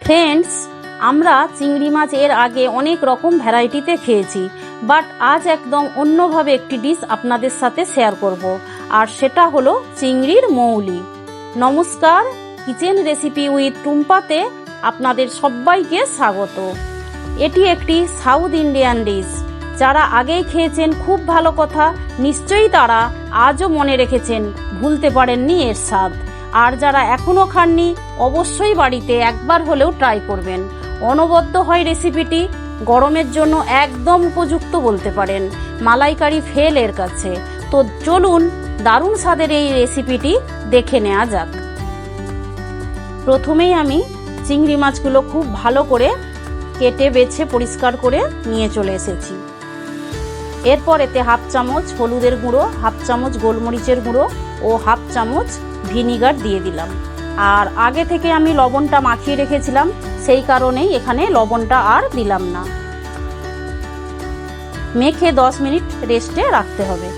Friends, আমরা চিংড়ি মাছ এর আগে অনেক রকম ভ্যারাইটিতে খেয়েছি, বাট আজ একদম অন্যভাবে একটি ডিশ আপনাদের সাথে শেয়ার করব, আর সেটা হলো চিংড়ির মৌলি। নমস্কার, কিচেন রেসিপি উইথ টুম্পাতে আপনাদের সবাইকে স্বাগত। এটি একটি সাউথ ইন্ডিয়ান ডিশ। যারা আগেই খেয়েছেন খুব ভালো কথা, নিশ্চয়ই তারা আজও মনে রেখেছেন, ভুলতে পারেননি এর স্বাদ। আর যারা এখনও খাননি, অবশ্যই বাড়িতে একবার হলেও ট্রাই করবেন। অনবদ্য হয় রেসিপিটি, গরমের জন্য একদম উপযুক্ত বলতে পারেন। মালাইকারি ফেল এর কাছে। তো চলুন দারুণ স্বাদের এই রেসিপিটি দেখে নেওয়া যাক। প্রথমেই আমি চিংড়ি মাছগুলো খুব ভালো করে কেটে বেছে পরিষ্কার করে নিয়ে চলে এসেছি। এরপর এতে হাফ চামচ হলুদের গুঁড়ো, হাফ চামচ গোলমরিচের গুঁড়ো ও হাফ চামচ ভিনিগার দিয়ে দিলাম। আর আগে থেকে আমি লবণটা মাখিয়ে রেখেছিলাম, সেই কারণেই এখানে লবণটা আর দিলাম না। মেখে 10 মিনিট রেস্টে রাখতে হবে।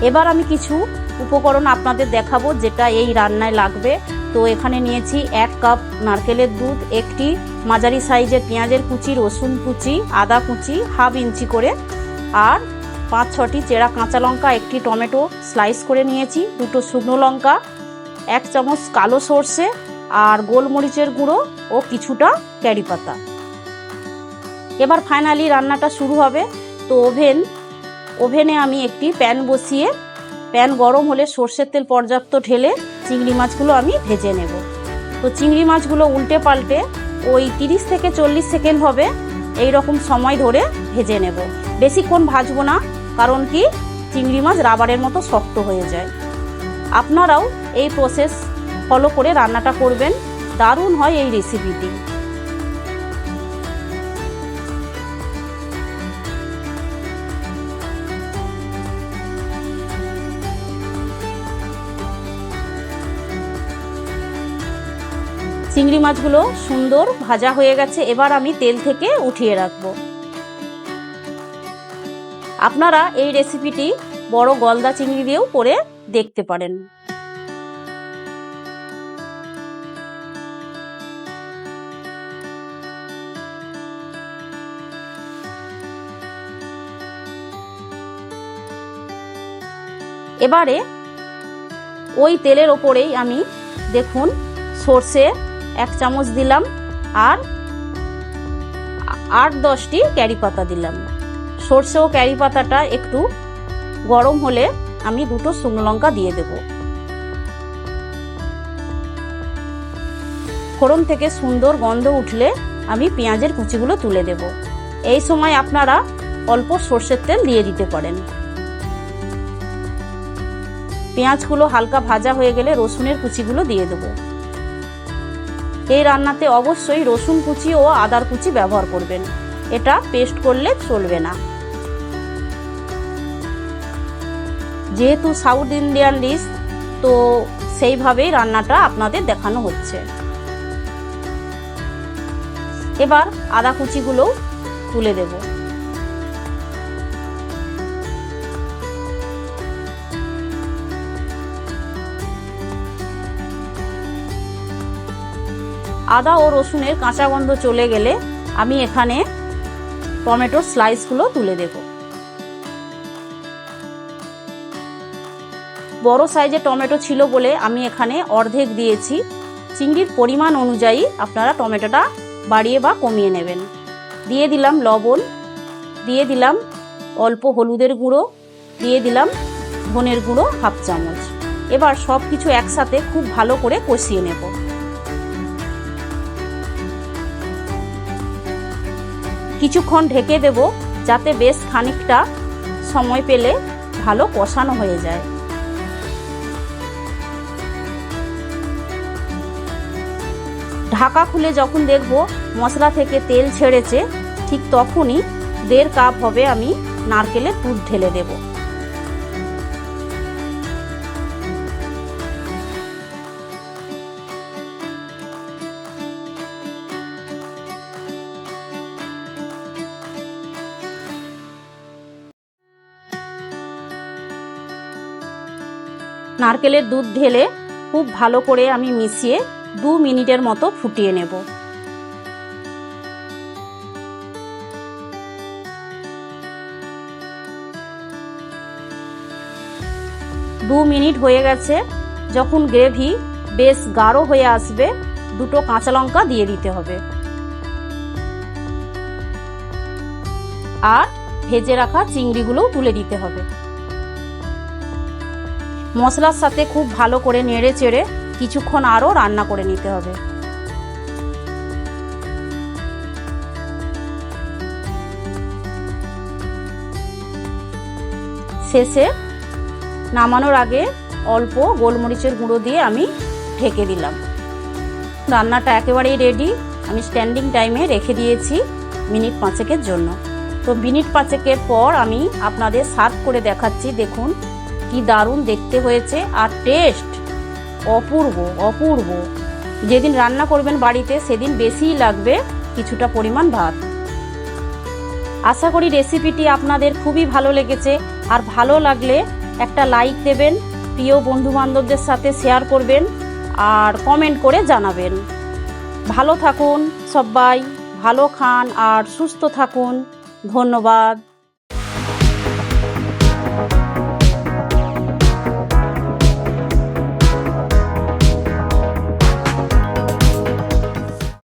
এবার আমি কিছু উপকরণ আপনাদের দেখাবো যেটা এই রান্নায় লাগবে। তো এখানে নিয়েছি 1 কাপ নারকেলের দুধ, একটি মাঝারি সাইজের পেঁয়াজের কুচি, রসুন কুচি, আদা কুচি হাফ ইঞ্চি করে, আর 5-6টি চেরা কাঁচা লঙ্কা, একটি টমেটো স্লাইস করে নিয়েছি, 2টো শুকনো লঙ্কা, 1 চামচ কালো সর্ষে, আর গোলমরিচের গুঁড়ো ও কিছুটা কারি পাতা। এবার ফাইনালি রান্নাটা শুরু হবে। তো ওভেনে আমি একটি প্যান বসিয়ে, প্যান গরম হলে সর্ষের তেল পর্যাপ্ত ঢেলে চিংড়ি মাছগুলো আমি ভেজে নেব। তো চিংড়ি মাছগুলো উল্টে পাল্টে ওই 30 থেকে 40 সেকেন্ড হবে এই রকম সময় ধরে ভেজে নেব। বেশিক্ষণ ভাজবো না, কারণ কি চিংড়ি মাছ রাবারের মতো শক্ত হয়ে যায়। আপনারাও এই প্রসেস ফলো করে রান্নাটা করবেন, দারুণ হয় এই রেসিপিটি। চিংড়ি মাছগুলো সুন্দর ভাজা হয়ে গেছে, এবার আমি তেল থেকে উঠিয়ে রাখবো। আপনারা এই রেসিপিটি বড় গলদা চিংড়ি দিয়েও করে দেখতে পারেন। এবারে ওই তেলের ওপরেই আমি দেখুন সর্ষে 1 চামচ দিলাম, আর 8-10টি কারি পাতা দিলাম। সর্ষে ও কারি পাতাটা একটু গরম হলে আমি 2টো শুকনো লঙ্কা দিয়ে দেব। ফোড়ন থেকে সুন্দর গন্ধ উঠলে আমি পেঁয়াজের কুচিগুলো তুলে দেব। এই সময় আপনারা অল্প সর্ষের তেল দিয়ে দিতে পারেন। পেঁয়াজগুলো হালকা ভাজা হয়ে গেলে রসুনের কুচিগুলো দিয়ে দেব। এই রান্নাতে অবশ্যই রসুন কুচি ও আদার কুচি ব্যবহার করবেন, এটা পেস্ট করলে চলবে না। যেহেতু সাউথ ইন্ডিয়ান ডিশ, তো সেইভাবেই রান্নাটা আপনাদের দেখানো হচ্ছে। এবার আদা কুচিগুলোও তুলে দেব। আদা ও রসুনের কাঁচা গন্ধ চলে গেলে আমি এখানে টমেটোর স্লাইসগুলো তুলে দেব। বড় সাইজের টমেটো ছিল বলে আমি এখানে অর্ধেক দিয়েছি। চিংড়ির পরিমাণ অনুযায়ী আপনারা টমেটোটা বাড়িয়ে বা কমিয়ে নেবেন। দিয়ে দিলাম লবণ, দিয়ে দিলাম অল্প হলুদের গুঁড়ো, দিয়ে দিলাম ধনের গুঁড়ো হাফ চামচ। এবার সব কিছু একসাথে খুব ভালো করে কষিয়ে নেব। কিছুক্ষণ ঢেকে দেব, যাতে বেশ খানিকটা সময় পেলে ভালো কষানো হয়ে যায়। ঢাকা খুলে যখন দেখব মশলা থেকে তেল ছেড়েছে, ঠিক তখনই 1.5 কাপ হবে আমি নারকেলের দুধ ঢেলে দেব। নারকেলের দুধ ঢেলে খুব ভালো করে আমি মিশিয়ে 2 মিনিটের মতো ফুটিয়ে নেব। 2 মিনিট হয়ে গেছে। যখন গ্রেভি বেশ গাঢ় হয়ে আসবে, 2টো কাঁচা লঙ্কা দিয়ে দিতে হবে আর ভেজে রাখা চিংড়িগুলোও তুলে দিতে হবে। মশলার সাথে খুব ভালো করে নেড়ে চেড়ে কিছুক্ষণ আরও রান্না করে নিতে হবে। শেষে নামানোর আগে অল্প গোলমরিচের গুঁড়ো দিয়ে আমি ঢেকে দিলাম। রান্নাটা একেবারেই রেডি। আমি স্ট্যান্ডিং টাইমে রেখে দিয়েছি মিনিট 5-এর জন্য। তো মিনিট 5-এর পর আমি আপনাদের সার্ভ করে দেখাচ্ছি। দেখুন কি দারুণ দেখতে হয়েছে আর টেস্ট অপূর্ব অপূর্ব। যেদিন রান্না করবেন বাড়িতে সেদিন বেশিই লাগবে কিছুটা পরিমাণ ভাত। আশা করি রেসিপিটি আপনাদের খুবই ভালো লেগেছে। আর ভালো লাগলে একটা লাইক দেবেন, প্রিয় বন্ধুবান্ধবদের সাথে শেয়ার করবেন আর কমেন্ট করে জানাবেন। ভালো থাকুন সবাই, ভালো খান আর সুস্থ থাকুন। ধন্যবাদ।